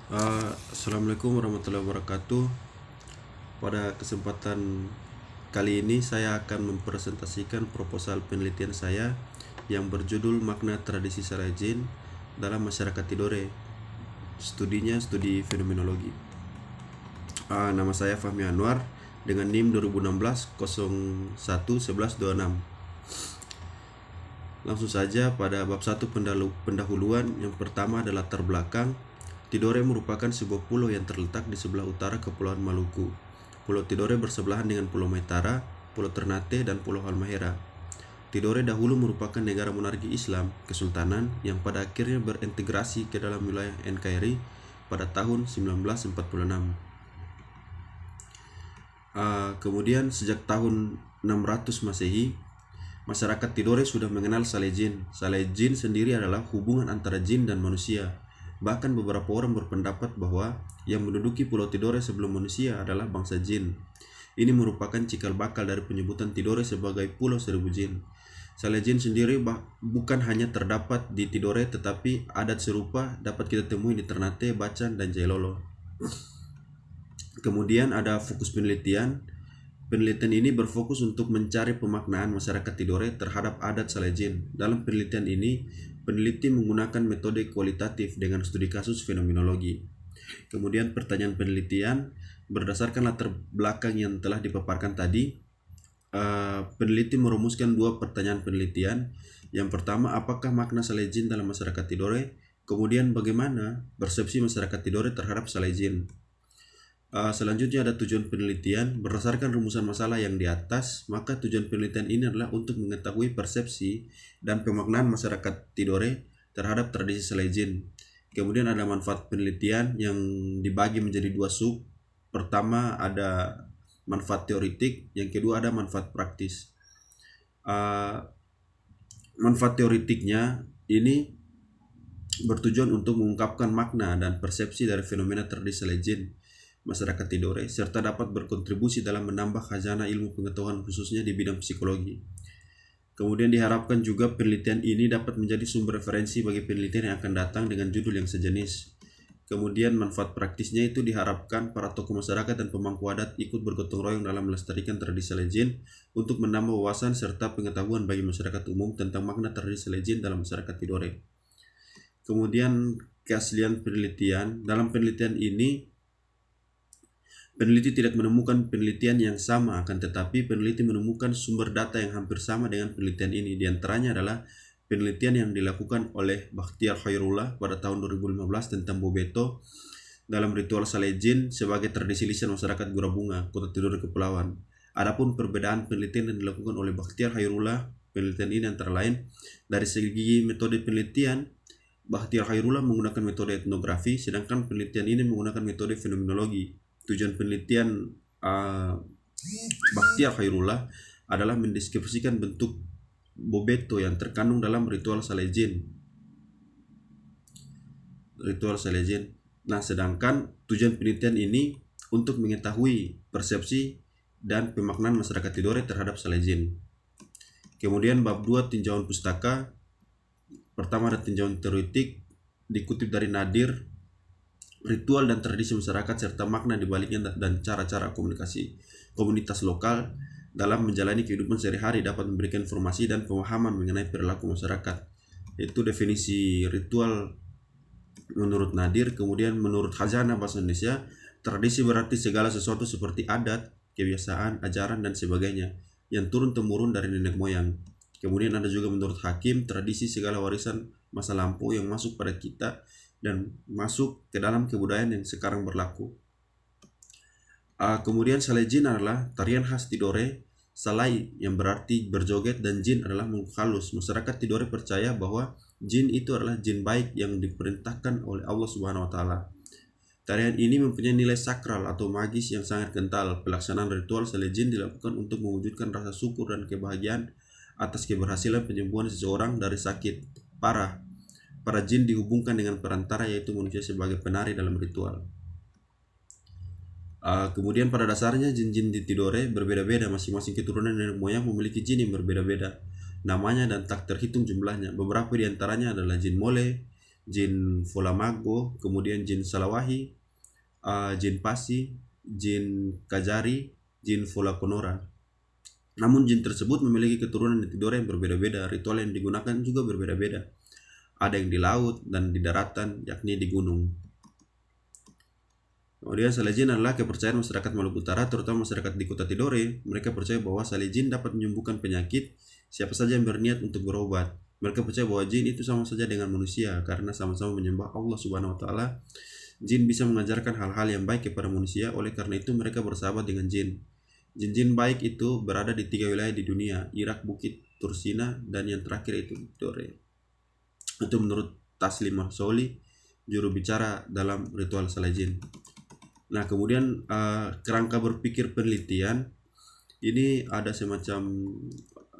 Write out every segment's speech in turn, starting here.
Assalamualaikum warahmatullahi wabarakatuh. Pada kesempatan kali ini saya akan mempresentasikan proposal penelitian saya yang berjudul Makna Tradisi Saleh Jin dalam Masyarakat Tidore. Studinya studi fenomenologi. Nama saya Fahmi Anwar dengan NIM 2016 01 11 26. Langsung saja pada bab 1 pendahuluan. Yang pertama adalah latar belakang. Tidore merupakan sebuah pulau yang terletak di sebelah utara Kepulauan Maluku. Pulau Tidore bersebelahan dengan Pulau Maitara, Pulau Ternate, dan Pulau Halmahera. Tidore dahulu merupakan negara monarki Islam, kesultanan, yang pada akhirnya berintegrasi ke dalam wilayah NKRI pada tahun 1946. Kemudian sejak tahun 600 Masehi, masyarakat Tidore sudah mengenal Saleh Jin. Saleh Jin sendiri adalah hubungan antara jin dan manusia. Bahkan beberapa orang berpendapat bahwa yang menduduki Pulau Tidore sebelum manusia adalah bangsa jin. Ini merupakan cikal bakal dari penyebutan Tidore sebagai Pulau Seribu Jin. Saleh Jin sendiri bukan hanya terdapat di Tidore, tetapi adat serupa dapat kita temui di Ternate, Bacan, dan Jailolo. Kemudian ada fokus penelitian. Penelitian ini berfokus untuk mencari pemaknaan masyarakat Tidore terhadap adat Saleh Jin. Dalam penelitian ini, peneliti menggunakan metode kualitatif dengan studi kasus fenomenologi. Kemudian pertanyaan penelitian berdasarkan latar belakang yang telah dipaparkan tadi. Peneliti merumuskan dua pertanyaan penelitian. Yang pertama, apakah makna Saleh Jin dalam masyarakat Tidore? Kemudian bagaimana persepsi masyarakat Tidore terhadap Saleh Jin? Selanjutnya ada tujuan penelitian. Berdasarkan rumusan masalah yang di atas, maka tujuan penelitian ini adalah untuk mengetahui persepsi dan pemaknaan masyarakat Tidore terhadap tradisi Saleh Jin. Kemudian ada manfaat penelitian yang dibagi menjadi dua sub. Pertama ada manfaat teoritik, yang kedua ada manfaat praktis. Manfaat teoritiknya ini bertujuan untuk mengungkapkan makna dan persepsi dari fenomena tradisi Saleh Jin masyarakat Tidore, serta dapat berkontribusi dalam menambah khazanah ilmu pengetahuan khususnya di bidang psikologi. Kemudian diharapkan juga penelitian ini dapat menjadi sumber referensi bagi penelitian yang akan datang dengan judul yang sejenis. Kemudian manfaat praktisnya itu diharapkan para tokoh masyarakat dan pemangku adat ikut bergotong royong dalam melestarikan tradisi Saleh Jin untuk menambah wawasan serta pengetahuan bagi masyarakat umum tentang makna tradisi Saleh Jin dalam masyarakat Tidore. Kemudian keaslian penelitian. Dalam penelitian ini, peneliti tidak menemukan penelitian yang sama, akan tetapi peneliti menemukan sumber data yang hampir sama dengan penelitian ini. Di antaranya adalah penelitian yang dilakukan oleh Bakhtiar Khairullah pada tahun 2015 tentang Bobeto dalam ritual Saleh Jin sebagai tradisi lisan masyarakat Gura Bunga, Kota Tidore Kepulauan. Adapun perbedaan penelitian yang dilakukan oleh Bakhtiar Khairullah, penelitian ini antara lain dari segi metode penelitian, Bakhtiar Khairullah menggunakan metode etnografi, sedangkan penelitian ini menggunakan metode fenomenologi. Tujuan penelitian Bakhtiar Khairullah adalah mendeskripsikan bentuk Bobeto yang terkandung dalam ritual Saleh Jin. Nah, sedangkan tujuan penelitian ini untuk mengetahui persepsi dan pemaknaan masyarakat Tidore terhadap Saleh Jin. Kemudian bab 2 tinjauan pustaka. Pertama ada tinjauan teoretik, dikutip dari Nadir, ritual dan tradisi masyarakat serta makna dibaliknya dan cara-cara komunitas lokal dalam menjalani kehidupan sehari-hari dapat memberikan informasi dan pemahaman mengenai perilaku masyarakat. Itu definisi ritual menurut Nadir. Kemudian menurut Khazanah Bahasa Indonesia, tradisi berarti segala sesuatu seperti adat, kebiasaan, ajaran, dan sebagainya yang turun-temurun dari nenek moyang. Kemudian ada juga menurut Hakim, tradisi segala warisan masa lampau yang masuk pada kita dan masuk ke dalam kebudayaan yang sekarang berlaku. Kemudian Saleh Jin adalah tarian khas Tidore. Salai yang berarti berjoget dan jin adalah makhluk halus. Masyarakat Tidore percaya bahwa jin itu adalah jin baik yang diperintahkan oleh Allah Subhanahu wa taala. Tarian ini mempunyai nilai sakral atau magis yang sangat kental. Pelaksanaan ritual Saleh Jin dilakukan untuk mewujudkan rasa syukur dan kebahagiaan atas keberhasilan penyembuhan seseorang dari sakit parah. Para jin dihubungkan dengan perantara, yaitu manusia sebagai penari dalam ritual. Kemudian pada dasarnya jin-jin di Tidore berbeda-beda. Masing-masing keturunan nenek moyang memiliki jin yang berbeda-beda namanya dan tak terhitung jumlahnya. Beberapa di antaranya adalah jin mole, jin Folamago, kemudian jin Salawahi, jin Pasi, jin Kajari, jin Folakonora. Namun jin tersebut memiliki keturunan di Tidore yang berbeda-beda, ritual yang digunakan juga berbeda-beda. Ada yang di laut dan di daratan, yakni di gunung. Kemudian salejin adalah kepercayaan masyarakat Maluku Utara, terutama masyarakat di kota Tidore. Mereka percaya bahwa salejin dapat menyembuhkan penyakit siapa saja yang berniat untuk berobat. Mereka percaya bahwa jin itu sama saja dengan manusia karena sama-sama menyembah Allah Subhanahu wa taala. Jin bisa mengajarkan hal-hal yang baik kepada manusia, oleh karena itu mereka bersahabat dengan jin. Jin-jin baik itu berada di 3 wilayah di dunia, Irak, Bukit Tursina, dan yang terakhir itu Tidore. Itu menurut Taslim Marsoli, juru bicara dalam ritual salejin. Nah, kemudian kerangka berpikir penelitian ini ada semacam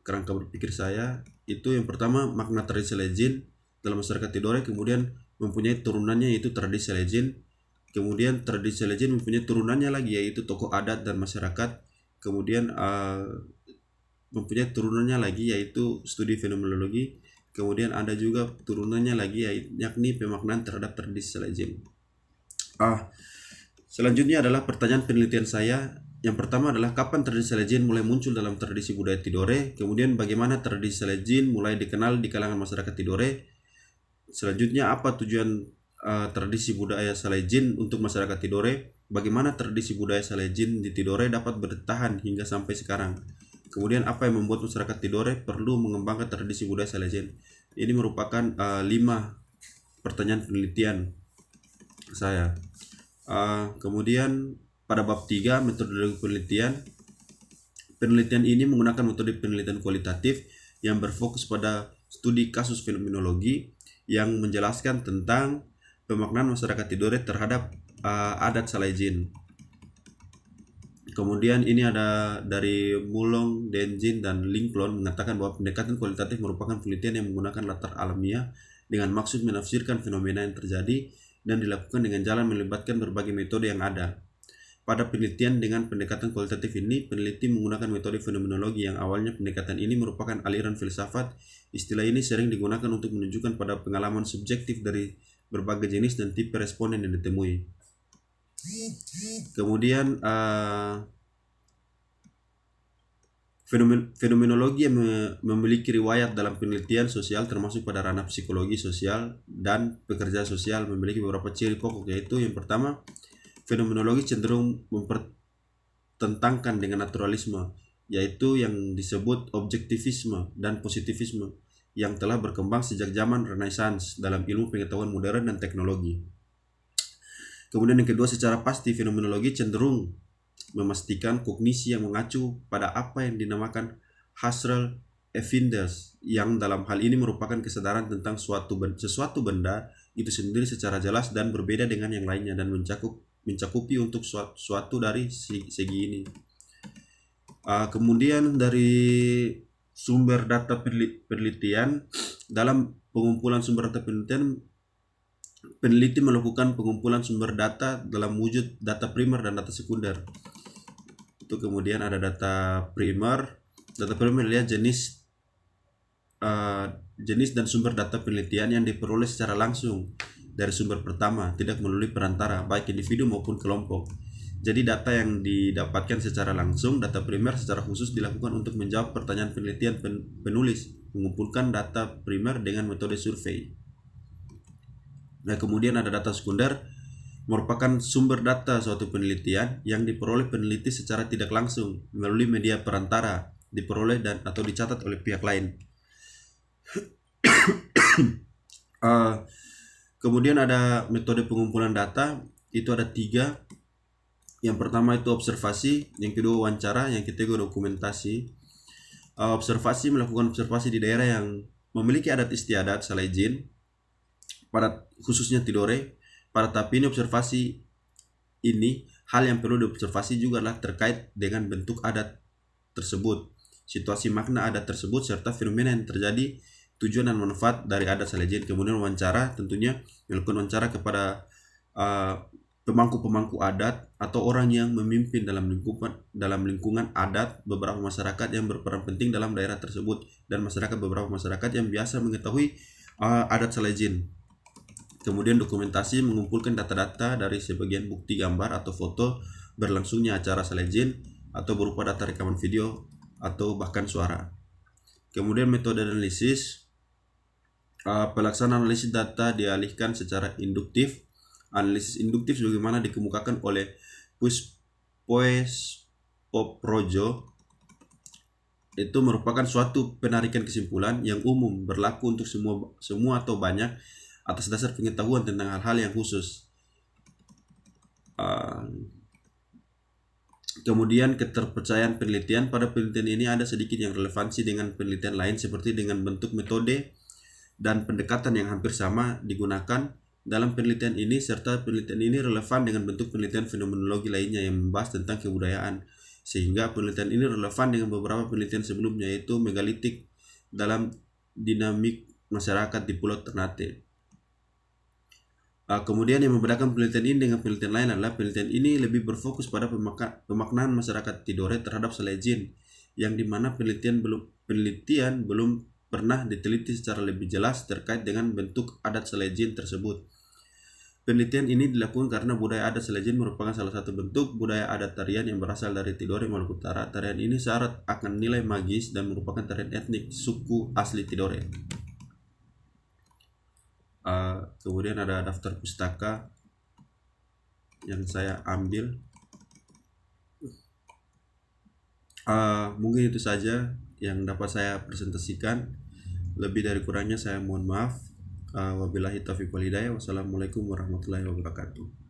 kerangka berpikir saya. Itu yang pertama, makna tradisi salejin dalam masyarakat Tidore kemudian mempunyai turunannya yaitu tradisi salejin. Kemudian tradisi salejin mempunyai turunannya lagi yaitu tokoh adat dan masyarakat. Kemudian mempunyai turunannya lagi yaitu studi fenomenologi. Kemudian ada juga turunannya lagi yakni pemaknaan terhadap tradisi salejin. Selanjutnya adalah pertanyaan penelitian saya. Yang pertama adalah kapan tradisi salejin mulai muncul dalam tradisi budaya Tidore? Kemudian bagaimana tradisi salejin mulai dikenal di kalangan masyarakat Tidore? Selanjutnya apa tujuan tradisi budaya salejin untuk masyarakat Tidore? Bagaimana tradisi budaya salejin di Tidore dapat bertahan hingga sampai sekarang? Kemudian apa yang membuat masyarakat Tidore perlu mengembangkan tradisi budaya salejin? Ini merupakan 5 pertanyaan penelitian saya. Kemudian pada bab 3 metodologi penelitian. Penelitian ini menggunakan metode penelitian kualitatif yang berfokus pada studi kasus fenomenologi yang menjelaskan tentang pemaknaan masyarakat Tidore terhadap adat salejin. Kemudian ini ada dari Mulong, Denjin, dan Linklon mengatakan bahwa pendekatan kualitatif merupakan penelitian yang menggunakan latar alamiah dengan maksud menafsirkan fenomena yang terjadi dan dilakukan dengan jalan melibatkan berbagai metode yang ada. Pada penelitian dengan pendekatan kualitatif ini, peneliti menggunakan metode fenomenologi yang awalnya pendekatan ini merupakan aliran filsafat. Istilah ini sering digunakan untuk menunjukkan pada pengalaman subjektif dari berbagai jenis dan tipe responden yang ditemui. Kemudian fenomenologi yang memiliki riwayat dalam penelitian sosial termasuk pada ranah psikologi sosial dan pekerja sosial memiliki beberapa ciri pokok, yaitu yang pertama, fenomenologi cenderung mempertentangkan dengan naturalisme, yaitu yang disebut objektivisme dan positivisme yang telah berkembang sejak zaman Renaissance dalam ilmu pengetahuan modern dan teknologi. Kemudian yang kedua, secara pasti fenomenologi cenderung memastikan kognisi yang mengacu pada apa yang dinamakan Husserl Erfinders, yang dalam hal ini merupakan kesadaran tentang sesuatu benda itu sendiri secara jelas dan berbeda dengan yang lainnya dan mencakupi untuk suatu dari segi ini. Kemudian dari sumber data penelitian, dalam pengumpulan sumber data penelitian, peneliti melakukan pengumpulan sumber data dalam wujud data primer dan data sekunder. Itu kemudian ada data primer. Data primer adalah jenis dan sumber data penelitian yang diperoleh secara langsung dari sumber pertama, tidak melalui perantara, baik individu maupun kelompok. Jadi data yang didapatkan secara langsung, data primer secara khusus dilakukan untuk menjawab pertanyaan penelitian penulis, mengumpulkan data primer dengan metode survei. Nah, kemudian ada data sekunder, merupakan sumber data suatu penelitian yang diperoleh peneliti secara tidak langsung melalui media perantara, diperoleh dan atau dicatat oleh pihak lain. Kemudian ada metode pengumpulan data, itu ada 3. Yang pertama itu observasi, yang kedua wawancara, yang ketiga dokumentasi. Observasi, melakukan observasi di daerah yang memiliki adat istiadat salejin, pada khususnya Tidore. Pada tahap ini observasi ini, hal yang perlu diobservasi juga adalah terkait dengan bentuk adat tersebut, situasi makna adat tersebut, serta fenomena yang terjadi, tujuan dan manfaat dari adat salejin. Kemudian wawancara, tentunya melakukan wawancara kepada pemangku-pemangku adat atau orang yang memimpin dalam lingkungan adat beberapa masyarakat yang berperan penting dalam daerah tersebut, dan beberapa masyarakat yang biasa mengetahui adat salejin. Kemudian dokumentasi mengumpulkan data-data dari sebagian bukti gambar atau foto berlangsungnya acara Selejin atau berupa data rekaman video atau bahkan suara. Kemudian metode analisis, pelaksanaan analisis data dialihkan secara induktif. Analisis induktif sebagaimana dikemukakan oleh Poprojo itu merupakan suatu penarikan kesimpulan yang umum berlaku untuk semua atau banyak atas dasar pengetahuan tentang hal-hal yang khusus. Kemudian keterpercayaan penelitian. Pada penelitian ini ada sedikit yang relevansi dengan penelitian lain seperti dengan bentuk metode dan pendekatan yang hampir sama digunakan dalam penelitian ini, serta penelitian ini relevan dengan bentuk penelitian fenomenologi lainnya yang membahas tentang kebudayaan, sehingga penelitian ini relevan dengan beberapa penelitian sebelumnya, yaitu megalitik dalam dinamik masyarakat di Pulau Ternate. Kemudian yang membedakan penelitian ini dengan penelitian lain adalah penelitian ini lebih berfokus pada pemaknaan masyarakat Tidore terhadap Selejin, yang dimana penelitian belum pernah diteliti secara lebih jelas terkait dengan bentuk adat Selejin tersebut. Penelitian ini dilakukan karena budaya adat Selejin merupakan salah satu bentuk budaya adat tarian yang berasal dari Tidore, Maluku Utara. Tarian ini syarat akan nilai magis dan merupakan tarian etnik suku asli Tidore. Kemudian ada daftar pustaka yang saya ambil. Mungkin itu saja yang dapat saya presentasikan. Lebih dari kurangnya saya mohon maaf. Wabillahi taufiq wal hidayah. Wassalamualaikum warahmatullahi wabarakatuh.